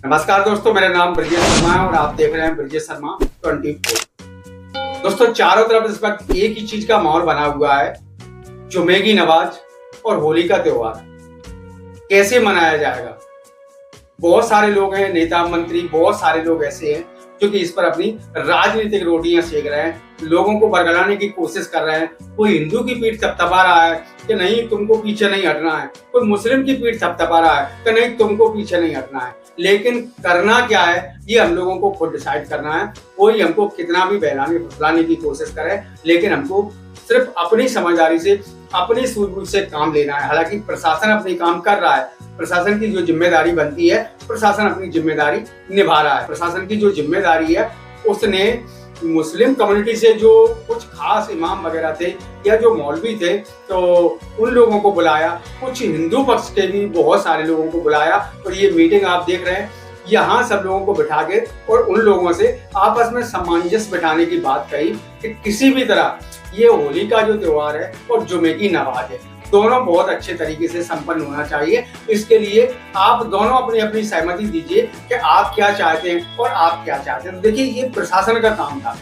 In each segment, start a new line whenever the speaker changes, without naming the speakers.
नमस्कार दोस्तों, मेरा नाम ब्रजेश शर्मा है और आप देख रहे हैं ब्रजेश शर्मा 24। दोस्तों, चारों तरफ इस वक्त एक ही चीज का माहौल बना हुआ है, जुमे की नमाज और होली का त्योहार कैसे मनाया जाएगा। बहुत सारे लोग हैं, नेता मंत्री, बहुत सारे लोग ऐसे हैं जो कि इस पर अपनी राजनीतिक रोटियां सेक रहे हैं, लोगों को बरगलाने की कोशिश कर रहे हैं। कोई हिंदू की पीठ थपथपा रहा है कि नहीं तुमको पीछे नहीं हटना है, कोई मुस्लिम की पीठ थपथपा रहा है कि नहीं तुमको पीछे नहीं हटना है। लेकिन करना क्या है ये हम लोगों को खुद डिसाइड करना है। कोई हमको कितना भी बहलाने फुसलाने की कोशिश करे, लेकिन हमको सिर्फ अपनी समझदारी से, अपनी सूझबूझ से काम लेना है। हालांकि प्रशासन अपनी काम कर रहा है, प्रशासन की जो जिम्मेदारी बनती है, प्रशासन अपनी जिम्मेदारी निभा रहा है। प्रशासन की जो जिम्मेदारी है उसने मुस्लिम कम्युनिटी से जो कुछ खास इमाम वगैरह थे या जो मौलवी थे तो उन लोगों को बुलाया, कुछ हिंदू पक्ष के भी बहुत सारे लोगों को बुलाया और ये मीटिंग आप देख रहे हैं, यहाँ सब लोगों को बिठा के और उन लोगों से आपस में सामंजस्य बिठाने की बात कही कि किसी भी तरह ये होली का जो त्योहार है और जुमे की नमाज है, दोनों बहुत अच्छे तरीके से संपन्न होना चाहिए। इसके लिए आप दोनों अपनी अपनी सहमति दीजिए कि आप क्या चाहते हैं और आप क्या चाहते हैं। तो देखिए, ये प्रशासन का काम था।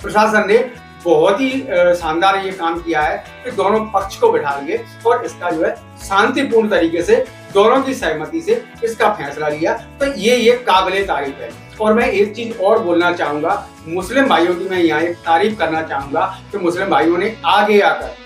प्रशासन ने बहुत ही शानदार ये काम किया है कि दोनों पक्ष को बिठा लिए और इसका जो है शांतिपूर्ण तरीके से दोनों की सहमति से इसका फैसला लिया। तो ये काबिले तारीफ है। और मैं एक चीज और बोलना चाहूंगा, मुस्लिम भाइयों की मैं यहाँ एक तारीफ करना चाहूंगा कि मुस्लिम भाइयों ने आगे आकर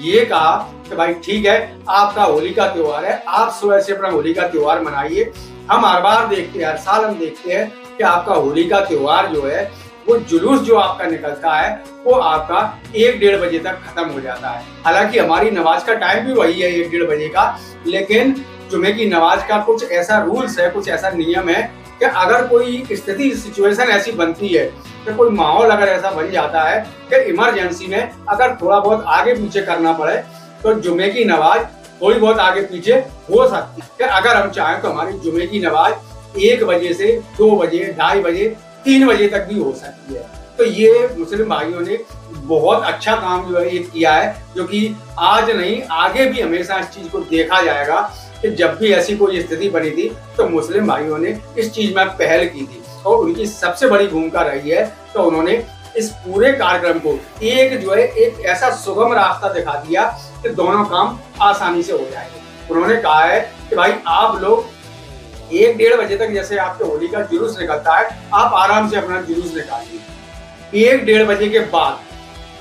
ये कहा कि भाई ठीक है, आपका होली का त्योहार है, आप सुबह से अपना होली का त्योहार मनाइए। हम हर बार देखते हैं, हर साल हम देखते हैं कि आपका होली का त्योहार जो है वो जुलूस जो आपका निकलता है वो आपका 1-1:30 बजे तक खत्म हो जाता है। हालांकि हमारी नमाज का टाइम भी वही है 1-1:30 बजे का, लेकिन जुमे की नमाज का कुछ ऐसा रूल्स है, कुछ ऐसा नियम है कि अगर कोई स्थिति सिचुएशन ऐसी बनती है कि कोई माहौल अगर ऐसा बन जाता है कि इमरजेंसी में अगर थोड़ा बहुत आगे पीछे करना पड़े तो जुमे की नमाज थोड़ी बहुत आगे पीछे हो सकती है। कि अगर हम चाहें तो हमारी जुमे की नमाज 1 बजे से 2 बजे, 2:30 बजे, 3 बजे तक भी हो सकती है। तो ये मुस्लिम भाइयों ने बहुत अच्छा काम जो है ये किया है, जो कि आज नहीं आगे भी हमेशा इस चीज को देखा जाएगा कि जब भी ऐसी कोई स्थिति बनी थी तो मुस्लिम भाइयों ने इस चीज में पहल की थी और उनकी सबसे बड़ी भूमिका रही है। तो उन्होंने इस पूरे कार्यक्रम को एक ऐसा सुगम रास्ता दिखा दिया कि दोनों काम आसानी से हो जाएंगे। उन्होंने कहा है कि भाई आप लोग 1-1:30 बजे तक, जैसे आपके होली का जुलूस निकलता है, आप आराम से अपना जुलूस निकालिए। 1-1:30 बजे के बाद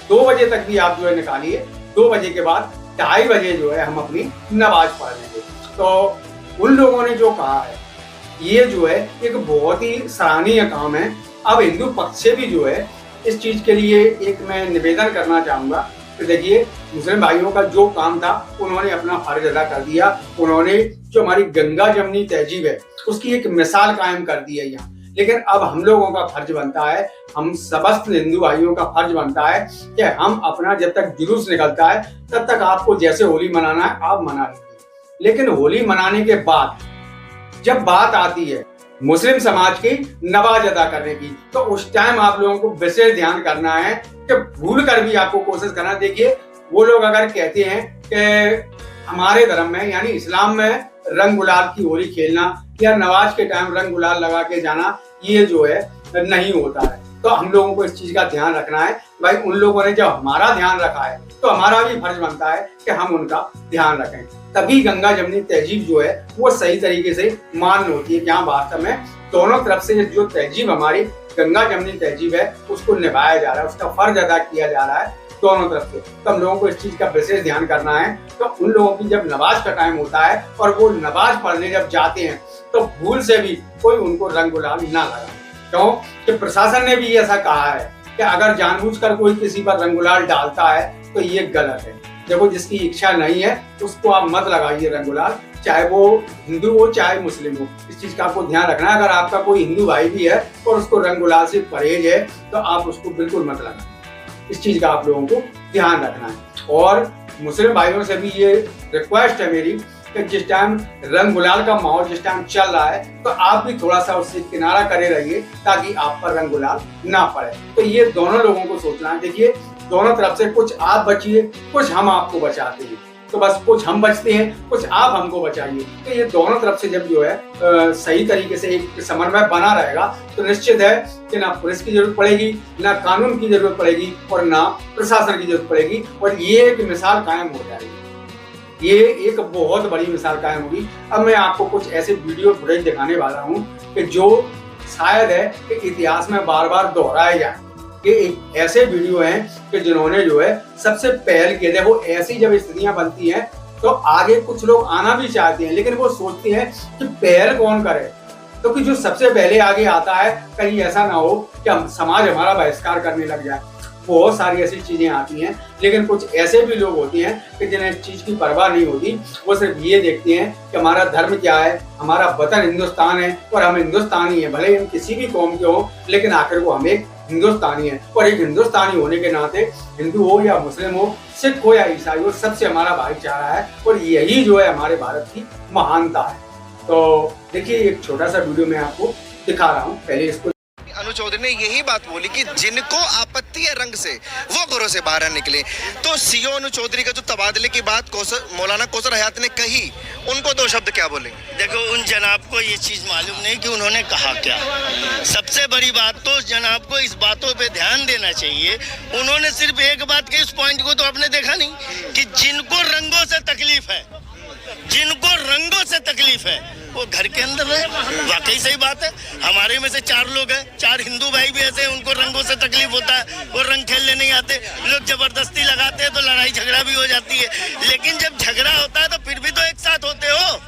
2 बजे तक भी आप जो है निकालिए। 2 बजे के बाद 2:30 बजे जो है हम अपनी नमाज पढ़ लेंगे। तो उन लोगों ने जो कहा है ये जो है एक बहुत ही सराहनीय काम है। अब हिंदू पक्ष से भी जो है इस चीज के लिए एक मैं निवेदन करना चाहूंगा कि देखिए, मुस्लिम भाइयों का जो काम था उन्होंने अपना फर्ज अदा कर दिया। उन्होंने जो हमारी गंगा जमनी तहजीब है उसकी एक मिसाल कायम कर दी है यहाँ। लेकिन अब हम लोगों का फर्ज बनता है, हम समस्त हिंदू भाइयों का फर्ज बनता है कि हम अपना जब तक जुलूस निकलता है तब तक आपको जैसे होली मनाना है आप मना लीजिए। लेकिन होली मनाने के बाद जब बात आती है मुस्लिम समाज की नमाज अदा करने की, तो उस टाइम आप लोगों को विशेष ध्यान करना है कि भूल कर भी आपको कोशिश करना। देखिए, वो लोग अगर कहते हैं कि हमारे धर्म में यानी इस्लाम में रंग गुलाल की होली खेलना या नमाज के टाइम रंग गुलाल लगा के जाना ये जो है नहीं होता है, तो हम लोगों को इस चीज का ध्यान रखना है। भाई उन लोगों ने जब हमारा ध्यान रखा है तो हमारा भी फर्ज बनता है कि हम उनका ध्यान रखें। तभी गंगा जमनी तहजीब जो है वो सही तरीके से मान्य होती है कि हाँ वास्तव में दोनों तरफ से जो तहजीब हमारी गंगा जमनी तहजीब है उसको निभाया जा रहा है, उसका फर्ज अदा किया जा रहा है दोनों तरफ से। तो हम लोगों को इस चीज का विशेष ध्यान करना है। तो उन लोगों की जब नमाज का टाइम होता है और वो नमाज पढ़ने जब जाते हैं तो भूल से भी कोई उनको रंग गुलाल ना लगा। क्यों कि प्रशासन ने भी ऐसा कहा है कि अगर जानबूझकर कोई किसी पर रंग गुलाल डालता है तो ये गलत है। देखो, जिसकी इच्छा नहीं है उसको आप मत लगाइए रंग गुलाल, चाहे वो हिंदू हो चाहे मुस्लिम हो। इस चीज का आपको ध्यान रखना है। अगर आपका कोई हिंदू भाई भी है और उसको रंग गुलाल से परहेज है तो आप उसको बिल्कुल मत लगाएं। इस चीज का आप लोगों को ध्यान रखना है। और मुस्लिम भाइयों से भी ये रिक्वेस्ट है मेरी कि जिस टाइम रंग गुलाल का माहौल जिस टाइम चल रहा है तो आप भी थोड़ा सा उससे किनारा करे रहिए ताकि आप पर रंग गुलाल ना पड़े। तो ये दोनों लोगों को सोचना है। देखिए, दोनों तरफ से कुछ आप बचिए, कुछ हम आपको बचाते हैं। तो बस कुछ हम बचते हैं, कुछ आप हमको बचाइए। तो ये दोनों तरफ से जब जो है सही तरीके से एक समन्वय बना रहेगा तो निश्चित है कि ना पुलिस की जरूरत पड़ेगी, ना कानून की जरूरत पड़ेगी और ना प्रशासन की जरूरत पड़ेगी, और ये एक मिसाल कायम हो जाएगी। ये एक बहुत बड़ी मिसाल कायम होगी। अब मैं आपको कुछ ऐसे वीडियो फुटेज दिखाने वाला हूँ कि जो शायद है कि इतिहास में बार बार दोहराए जाए। ये एक ऐसे वीडियो हैं कि जिन्होंने जो है सबसे पहल किए थे। वो ऐसी जब स्थितियां बनती हैं तो आगे कुछ लोग आना भी चाहते हैं, लेकिन वो सोचते हैं कि पहल कौन करे, तो कि जो सबसे पहले आगे आता है कहीं ऐसा ना हो कि हम समाज हमारा बहिष्कार करने लग जाए। बहुत सारी ऐसी चीजें आती हैं, लेकिन कुछ ऐसे भी लोग होते हैं कि जिन्हें इस चीज की परवाह नहीं होती। वो सिर्फ ये देखते हैं कि हमारा धर्म क्या है, हमारा वतन हिंदुस्तान है और हम हिंदुस्तानी हैं, भले हम किसी भी कौम के हों, लेकिन आखिर को हम एक हिंदुस्तानी है। और एक हिंदुस्तानी होने के नाते हिंदू हो या मुस्लिम हो, सिख हो या ईसाई हो, सबसे हमारा भाईचारा है और यही जो है हमारे भारत की महानता है। तो देखिए एक छोटा सा वीडियो मैं आपको दिखा रहा हूँ। पहले इसको
अनु चौधरी ने यही बात बोली कि जिनको आपत्ति है रंग से वो घरों से बाहर निकले। तो सीओ अनु चौधरी का जो तबादले की बात मौलाना कौसर हयात ने कही, उनको दो शब्द क्या बोलेंगे?
देखो, उन जनाब को ये चीज मालूम नहीं कि उन्होंने कहा क्या। सबसे बड़ी बात तो जनाब को इस बातों पे ध्यान देना चाहिए। उन्होंने सिर्फ एक बात के इस पॉइंट को तो आपने देखा नहीं कि जिनको रंगों से तकलीफ है, जिनको रंगों से तकलीफ है वो घर के अंदर है। वाकई सही बात है। हमारे में से 4 लोग हैं, 4 हिंदू भाई भी ऐसे हैं, उनको रंगों से तकलीफ होता है, वो रंग खेलने नहीं आते। लोग जबरदस्ती लगाते हैं तो लड़ाई झगड़ा भी हो जाती है। लेकिन जब झगड़ा होता है तो फिर भी तो एक साथ होते हो,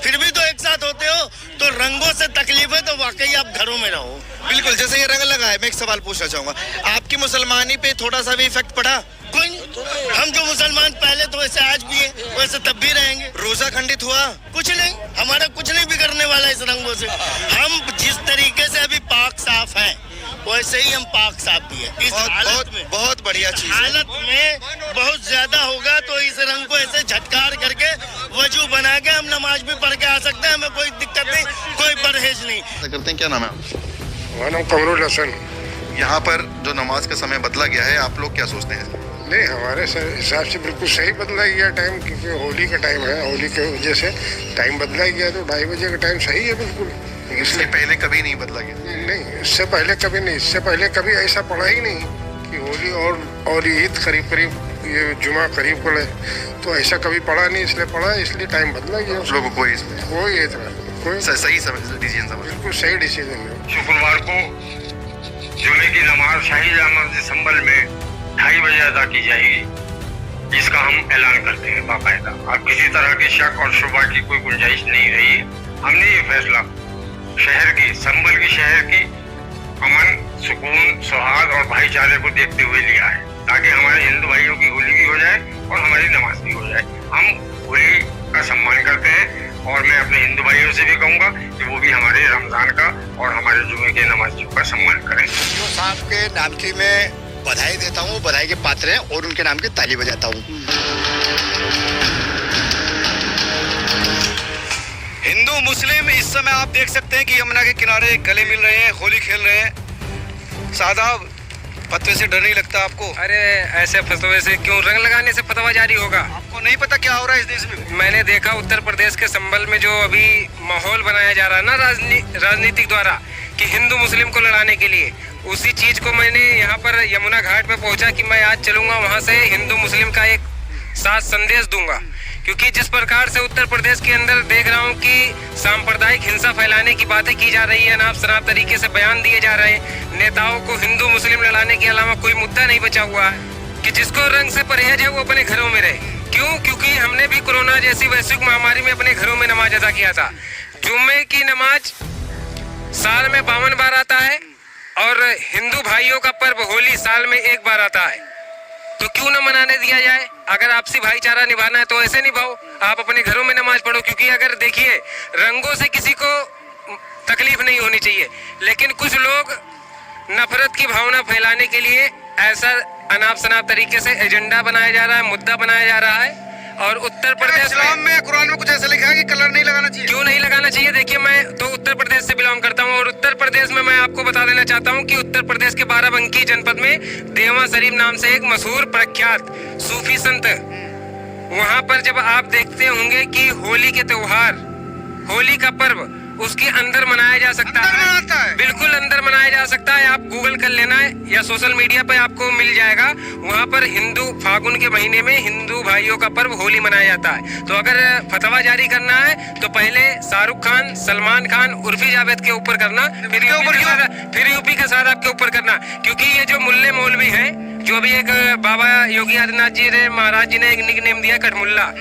फिर भी तो एक साथ होते हो। तो रंगों से तकलीफ है तो वाकई आप घरों में रहो।
बिल्कुल, जैसे ये रंग लगा है, मैं एक सवाल पूछना चाहूंगा, आपकी मुसलमानी पे थोड़ा सा भी इफेक्ट पड़ा?
कोई नहीं, हम जो मुसलमान पहले तो वैसे आज भी है, वैसे तब भी रहेंगे।
रोजा खंडित हुआ?
कुछ नहीं, हमारा कुछ नहीं बिगड़ने वाला इस रंगों से। हम जिस तरीके से अभी पाक साफ हैं वैसे ही हम पाक साफ भी है। इस हालत में बहुत बढ़िया चीज, हालत में बहुत ज्यादा होगा तो इस रंग को ऐसे झटकार करके वजू बना के हम नमाज भी पढ़ के आ सकते हैं। हमें कोई दिक्कत नहीं, कोई परहेज नहीं
करते हैं। क्या नाम है?
मेरा नाम कमरुल हसन।
यहाँ पर जो नमाज का समय बदला गया है, आप लोग क्या सोचते हैं?
नहीं, हमारे हिसाब से बिल्कुल सही बदला गया टाइम, क्योंकि होली का टाइम है। होली की वजह से टाइम बदला गया, तो 2:30 बजे का टाइम सही है बिल्कुल।
इससे पहले कभी नहीं बदला गया?
नहीं, इससे पहले कभी नहीं, इससे पहले कभी ऐसा पड़ा ही नहीं कि होली और ईद करीब करीब, ये जुमा करीब पड़े, तो ऐसा कभी पड़ा नहीं। इसलिए पड़ा, इसलिए टाइम बदला गया।
लोगों को कोई सही डिसीजन समझ,
बिल्कुल सही डिसीजन है।
शुक्रवार को जुमे की नमाज शाही जामा संभल में 2:30 बजे अदा की जाएगी। इसका हम ऐलान करते हैं बाकायदा। अब किसी तरह के शक और शुबा की कोई गुंजाइश नहीं रही। हमने ये फैसला शहर की, संभल की शहर की अमन, सुकून, सौहार्द और भाईचारे को देखते हुए लिया है, ताकि हमारे हिंदू भाइयों की होली भी हो जाए और हमारी नमाज भी हो जाए। हम होली का सम्मान करते हैं और मैं अपने हिंदू भाइयों से भी कहूँगा कि वो भी हमारे रमजान का और हमारे जुमे के नमाजियों का सम्मान करें।
जो साहब के नाम की मैं बधाई देता हूँ, बधाई के पात्र हैं और उनके नाम की ताली बजाता हूँ।
हिंदू मुस्लिम इस समय आप देख सकते हैं कि यमुना के किनारे गले मिल रहे हैं, होली खेल रहे हैं। साहब, फतवे से डर नहीं लगता आपको?
अरे ऐसे फतवे से क्यों? रंग लगाने से फतवा जारी होगा?
आपको नहीं पता क्या हो रहा है इस देश में?
मैंने देखा उत्तर प्रदेश के संभल में जो अभी माहौल बनाया जा रहा है ना राजनीतिक द्वारा कि हिंदू मुस्लिम को लड़ाने के लिए, उसी चीज को मैंने यहाँ पर यमुना घाट पे पहुंचा कि मैं आज चलूंगा वहाँ से हिंदू मुस्लिम का एक साथ संदेश दूंगा। क्योंकि जिस प्रकार से उत्तर प्रदेश के अंदर देख रहा हूँ कि सांप्रदायिक हिंसा फैलाने की बातें की जा रही है, नाप शराब तरीके से बयान दिए जा रहे हैं, नेताओं को हिंदू मुस्लिम लड़ाने के अलावा कोई मुद्दा नहीं बचा हुआ है कि जिसको रंग से परहेज है वो अपने घरों में रहे। क्यों? क्योंकि हमने भी कोरोना जैसी वैश्विक महामारी में अपने घरों में नमाज अदा किया था। जुम्मे की नमाज साल में 52 बार आता है और हिंदू भाइयों का पर्व होली साल में 1 बार आता है, तो क्यों न मनाने दिया जाए? अगर आपसी भाईचारा निभाना है तो ऐसे निभाओ, आप अपने घरों में नमाज पढ़ो। क्योंकि अगर देखिए, रंगों से किसी को तकलीफ नहीं होनी चाहिए, लेकिन कुछ लोग नफरत की भावना फैलाने के लिए ऐसा अनाप शनाप तरीके से एजेंडा बनाया जा रहा है, मुद्दा बनाया जा रहा है। और उत्तर प्रदेश
इस्लाम में, कुरान में कुछ ऐसा लिखा है कि कलर नहीं लगाना चाहिए?
क्यों नहीं लगाना चाहिए? देखिए, मैं तो उत्तर प्रदेश से बिलोंग करता हूं और उत्तर प्रदेश में मैं आपको बता देना चाहता हूं कि उत्तर प्रदेश के बाराबंकी जनपद में देवा शरीफ नाम से एक मशहूर प्रख्यात सूफी संत वहां पर जब आप देखते होंगे कि होली के त्योहार, होली का पर्व उसके अंदर मनाया जा सकता है, बिल्कुल अंदर मनाया जा सकता है। आप गूगल कर लेना है या सोशल मीडिया पे आपको मिल जाएगा। वहां पर हिंदू फागुन के महीने में हिंदू भाइयों का पर्व होली मनाया जाता है। तो अगर फतवा जारी करना है तो पहले शाहरुख खान, सलमान खान, उर्फी जावेद के ऊपर करना, फिर यूपी के साथ आपके ऊपर करना। क्योंकि ये जो मुल्ले मौलवी है, जो अभी एक बाबा योगी आदित्यनाथ जी ने, महाराज जी ने एक निक नेम दिया कटमुल्ला।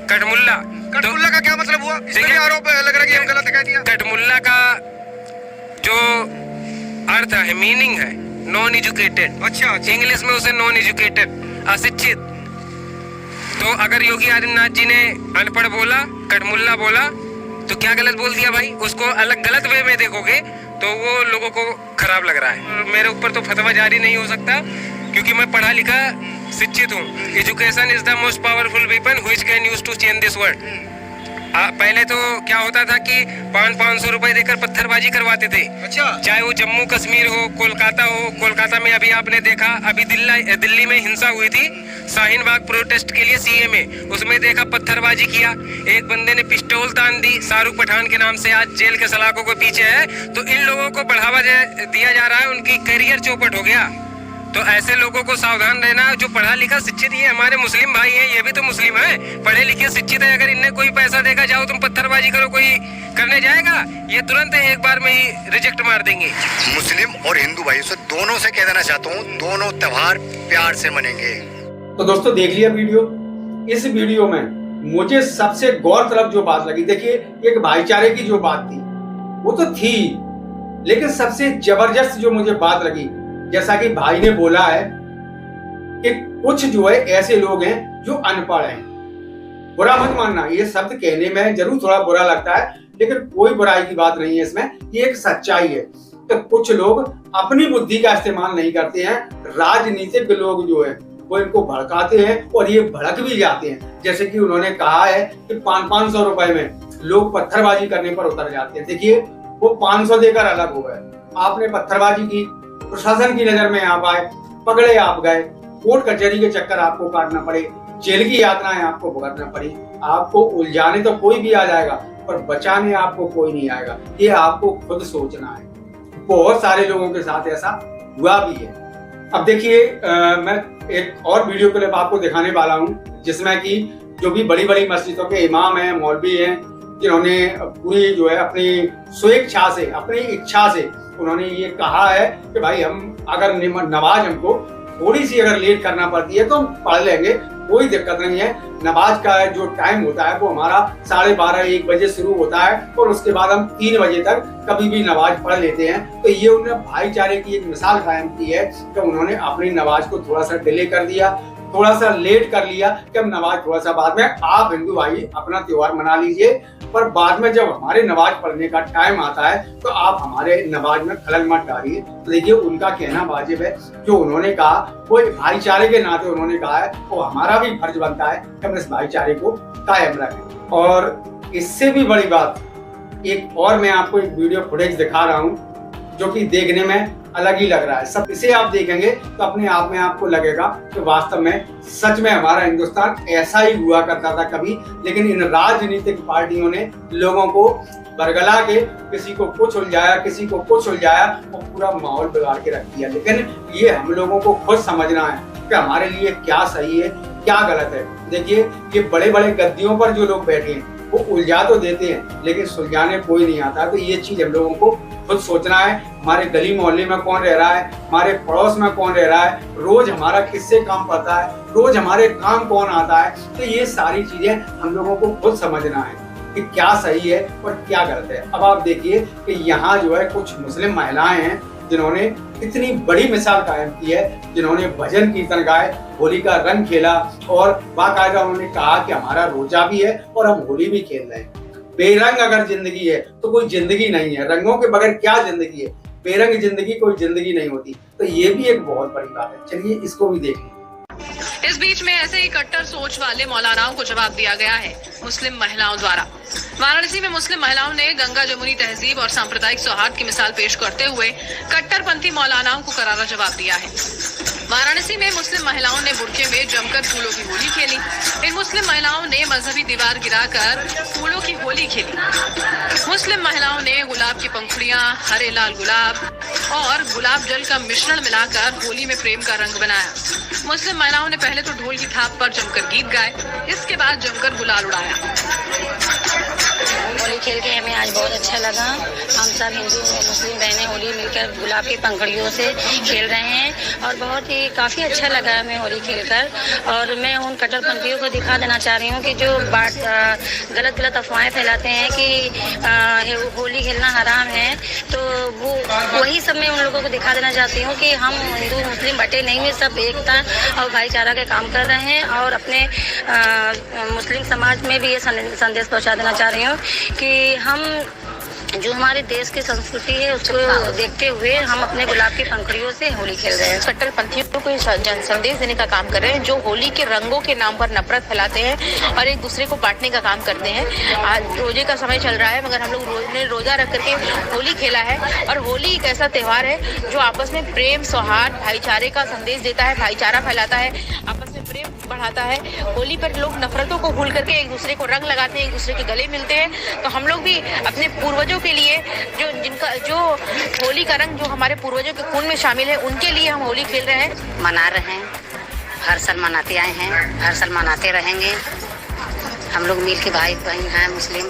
कटमुल्ला का क्या मतलब हुआ? इसमें आरोप लग रहा है कि हम गलत कह दिया।
कटमुल्ला का जो अर्थ है, मीनिंग है नॉन एजुकेटेड।
अच्छा,
इंग्लिश में उसे नॉन एजुकेटेड, अशिक्षित। तो अगर योगी आदित्यनाथ जी ने अनपढ़ बोला, कटमुल्ला बोला, तो क्या गलत बोल दिया भाई? उसको अलग गलत वे में देखोगे तो वो लोगों को खराब लग रहा है। मेरे ऊपर तो फतवा जारी नहीं हो सकता क्योंकि मैं पढ़ा लिखा शिक्षित हूँ। Education is the most powerful weapon which can use to change this world. पहले तो क्या होता था कि 500 रुपए देकर पत्थरबाजी करवाते थे।
अच्छा,
चाहे वो जम्मू कश्मीर हो, कोलकाता हो। कोलकाता में अभी आपने देखा, अभी दिल्ली में हिंसा हुई थी शाहीन बाग प्रोटेस्ट के लिए सीए में, उसमें देखा पत्थरबाजी किया, एक बंदे ने पिस्टल तान दी शाहरुख पठान के नाम से, आज जेल के सलाखों के पीछे है। तो इन लोगों को बढ़ावा दिया जा रहा है, उनकी करियर चौपट हो गया। तो ऐसे लोगों को सावधान रहना। जो पढ़ा लिखा शिक्षित, ये हमारे मुस्लिम भाई हैं, ये भी तो मुस्लिम है, पढ़े लिखे शिक्षित है। अगर इन्हें कोई पैसा देगा, जाओ तुम पत्थरबाजी करो, कोई करने जाएगा? ये तुरंत एक बार में ही रिजेक्ट मार देंगे।
मुस्लिम और हिंदू भाई से दोनों से कह देना चाहता हूँ, दोनों त्योहार प्यार से मनेंगे।
तो दोस्तों देख लिया वीडियो। इस वीडियो में मुझे सबसे गौरतलब जो बात लगी, देखिए एक भाईचारे की जो बात थी वो तो थी, लेकिन सबसे जबरदस्त जो मुझे बात लगी, जैसा कि भाई ने बोला है कि कुछ जो है ऐसे लोग हैं जो अनपढ़ हैं। बुरा मत मानना, ये शब्द कहने में जरूर थोड़ा बुरा लगता है, लेकिन कोई बुराई की बात नहीं है इसमें, ये एक सच्चाई है। तो कुछ लोग अपनी बुद्धि का इस्तेमाल नहीं करते हैं, राजनीतिक लोग जो है वो इनको भड़काते हैं और ये भड़क भी जाते हैं। जैसे कि उन्होंने कहा है कि 500 रुपए में लोग पत्थरबाजी करने पर उतर जाते हैं। देखिए वो 500 देकर अलग हो गए, आपने पत्थरबाजी की, प्रशासन की नजर में आप आए, पकड़े आप गए, कोर्ट कचहरी के चक्कर आपको काटना पड़े, जेल की यातनाएं आपको भुगतना पड़ी। आपको उलझाने तो कोई भी आ जाएगा पर बचाने आपको कोई नहीं आएगा। ये आपको खुद सोचना है। बहुत सारे लोगों के साथ ऐसा हुआ भी है। अब देखिए मैं एक और वीडियो क्लिप आपको दिखाने वाला हूँ जिसमें कि जो भी बड़ी बड़ी मस्जिदों के इमाम हैं, मौलवी हैं, जिन्होंने पूरी जो है अपनी स्वेच्छा से, अपनी इच्छा से उन्होंने ये कहा है कि भाई हम अगर नमाज हमको थोड़ी सी अगर लेट करना पड़ती है तो हम पढ़ लेंगे, कोई दिक्कत नहीं है। नमाज का जो टाइम होता है वो हमारा 12:30-1 बजे शुरू होता है और उसके बाद हम 3 बजे तक कभी भी नमाज पढ़ लेते हैं। तो ये उन्होंने भाईचारे की एक मिसाल कायम की है कि उन्होंने अपनी नमाज को थोड़ा सा डिले कर दिया, थोड़ा सा लेट कर लिया कि हम नमाज थोड़ा सा बाद में, आप हिंदू भाई अपना त्योहार मना लीजिए, पर बाद में जब हमारे नमाज पढ़ने का टाइम आता है तो आप हमारे नमाज में खलल मत डालिए। तो देखिए उनका कहना वाजिब है, जो उन्होंने कहा वो भाईचारे के नाते उन्होंने कहा है, वो हमारा भी फर्ज बनता है कि हम इस भाईचारे को कायम रखें। और इससे भी बड़ी बात, एक और मैं आपको एक वीडियो फुटेज दिखा रहा हूँ जो कि देखने में अलग ही लग रहा है। सब इसे आप देखेंगे तो अपने आप में आपको लगेगा कि वास्तव में सच में हमारा हिंदुस्तान ऐसा ही हुआ करता था कभी, लेकिन इन राजनीतिक पार्टियों ने लोगों को बरगला के किसी को कुछ उलझाया, किसी को कुछ उलझाया और पूरा माहौल बिगाड़ के रख दिया। लेकिन ये हम लोगों को खुद समझना है कि हमारे लिए क्या सही है, क्या गलत है। देखिए ये बड़े बड़े गद्दियों पर जो लोग बैठे हैं वो उलझा तो देते हैं लेकिन सुलझाने कोई नहीं आता। तो ये चीज हम लोगों को खुद सोचना है। हमारे गली मोहल्ले में कौन रह रहा है, हमारे पड़ोस में कौन रह रहा है, रोज हमारा किससे काम पड़ता है, रोज हमारे काम कौन आता है। तो ये सारी चीजें हम लोगों को खुद समझना है कि क्या सही है और क्या गलत है। अब आप देखिए कि यहाँ जो है कुछ मुस्लिम महिलाएं हैं जिन्होंने इतनी बड़ी मिसाल कायम की है, जिन्होंने भजन कीर्तन गाए, होली का रंग खेला और बाकायदा उन्होंने कहा कि हमारा रोजा भी है और हम होली भी खेल रहे हैं। बेरंग अगर जिंदगी है तो कोई जिंदगी नहीं है, रंगों के बगैर क्या जिंदगी है, बेरंग जिंदगी कोई जिंदगी नहीं होती। तो ये भी एक बहुत बड़ी बात है। चलिए इसको भी देख लें।
इस बीच में ऐसे ही कट्टर सोच वाले मौलानाओं को जवाब दिया गया है मुस्लिम महिलाओं द्वारा। वाराणसी में मुस्लिम महिलाओं ने गंगा जमुनी तहजीब और सांप्रदायिक सौहार्द की मिसाल पेश करते हुए कट्टरपंथी मौलानाओं को करारा जवाब दिया है। वाराणसी में मुस्लिम महिलाओं ने बुर्के में जमकर फूलों की होली खेली। इन मुस्लिम महिलाओं ने मजहबी दीवार गिराकर फूलों की होली खेली। मुस्लिम महिलाओं ने गुलाब की पंखुड़ियां, हरे लाल गुलाब और गुलाब जल का मिश्रण मिलाकर होली में प्रेम का रंग बनाया। मुस्लिम महिलाओं ने पहले तो ढोल की थाप पर जमकर गीत गाए, इसके बाद जमकर गुलाल उड़ाया।
होली खेल के हमें आज बहुत अच्छा लगा। हम सब हिंदू मुस्लिम बहनें होली मिलकर गुलाब की पंखुड़ियों से खेल रहे हैं और बहुत ही काफ़ी अच्छा लगा हमें होली खेलकर। और मैं उन कट्टरपंथियों को दिखा देना चाह रही हूँ कि जो गलत अफवाहें फैलाते हैं कि होली खेलना हराम है, तो वो वही सब मैं उन लोगों को दिखा देना चाहती हूँ कि हम हिंदू मुस्लिम बटे नहीं हैं, सब एकता और भाईचारा के काम कर रहे हैं। और अपने मुस्लिम समाज में भी ये संदेश पहुँचा देना चाह रही हूँ कि हम जो हमारे देश की संस्कृति है उसको देखते हुए हम अपने गुलाब की पंखुड़ियों से होली खेल रहे हैं।
कट्टरपंथियों को संदेश देने का काम कर रहे हैं, जो होली के रंगों के नाम पर नफरत फैलाते हैं और एक दूसरे को बांटने का काम करते हैं। आज रोजे का समय चल रहा है, मगर हम लोग ने रोजा रख करके होली खेला है। और होली एक ऐसा त्यौहार है जो आपस में प्रेम, सौहार्द, भाईचारे का संदेश देता है, भाईचारा फैलाता है, आपस में प्रेम बढ़ाता है। होली पर लोग नफरतों को भूल करके एक दूसरे को रंग लगाते हैं, एक दूसरे के गले मिलते हैं। तो हम लोग भी अपने पूर्वजों के लिए जो होली का रंग जो हमारे पूर्वजों के खून में शामिल है, उनके लिए हम होली खेल रहे हैं,
मना रहे हैं। हर साल मनाते आए हैं, हर साल मनाते रहेंगे। हम लोग मिल के भाई बहन हैं, मुस्लिम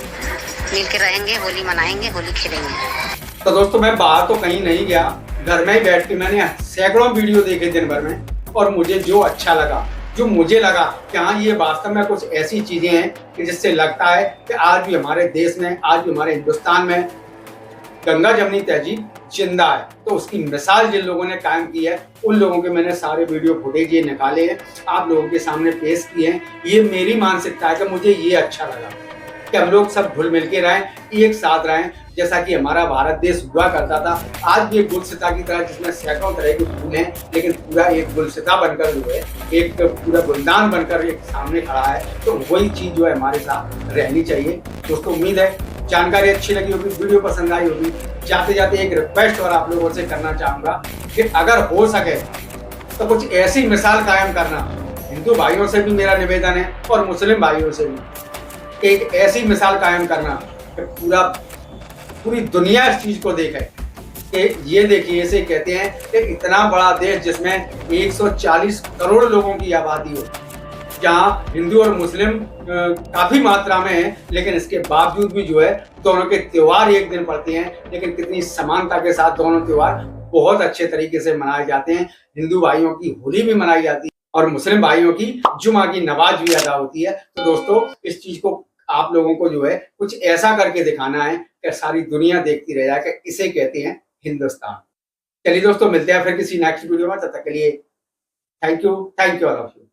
मिल के रहेंगे, होली मनाएंगे, होली खेलेंगे।
तो दोस्तों मैं बाहर तो कहीं नहीं गया, घर में ही बैठ के मैंने सैकड़ों वीडियो देखे दिन भर में, और मुझे जो अच्छा लगा, जो मुझे लगा कि हाँ ये वास्तव में कुछ ऐसी चीजें हैं कि जिससे लगता है कि आज भी हमारे देश में, आज भी हमारे हिंदुस्तान में गंगा जमनी तहजीब जिंदा है। तो उसकी मिसाल जिन लोगों ने कायम की है, उन लोगों के मैंने सारे वीडियो फुटेज ये निकाले हैं, आप लोगों के सामने पेश किए हैं। ये मेरी मानसिकता है कि मुझे ये अच्छा लगा कि हम लोग सब घुल मिल के रहें, एक साथ रहें, जैसा कि हमारा भारत देश हुआ करता था। आज भी एक गुलसिता की तरह, जिसमें सैकड़ों तरह के फूल हैं, लेकिन पूरा एक गुलसिता बनकर जो है, एक पूरा गुलदान बनकर एक सामने खड़ा है। तो वही चीज जो है हमारे साथ रहनी चाहिए। दोस्तों उम्मीद है जानकारी अच्छी लगी होगी, वीडियो पसंद आई होगी। जाते जाते एक रिक्वेस्ट और आप लोगों से करना चाहूंगा कि अगर हो सके तो कुछ ऐसी मिसाल कायम करना। हिंदू भाइयों से भी मेरा निवेदन है और मुस्लिम भाइयों से भी, एक ऐसी मिसाल कायम करना कि पूरी दुनिया इस चीज को देखे कि ये देखिए, इसे कहते हैं कि इतना बड़ा देश जिसमें 140 करोड़ लोगों की आबादी हो, जहाँ हिंदू और मुस्लिम काफी मात्रा में है, लेकिन इसके बावजूद भी जो है दोनों के त्योहार एक दिन पड़ते हैं, लेकिन कितनी समानता के साथ दोनों त्योहार बहुत अच्छे तरीके से मनाए जाते हैं। हिंदू भाइयों की होली भी मनाई जाती है और मुस्लिम भाइयों की जुमा की नमाज भी अदा होती है। तो दोस्तों इस चीज को आप लोगों को जो है कुछ ऐसा करके दिखाना है कि सारी दुनिया देखती रह जाए कि इसे कहते हैं हिंदुस्तान। चलिए दोस्तों मिलते हैं फिर किसी नेक्स्ट वीडियो में, तब तक के लिए thank you all of you.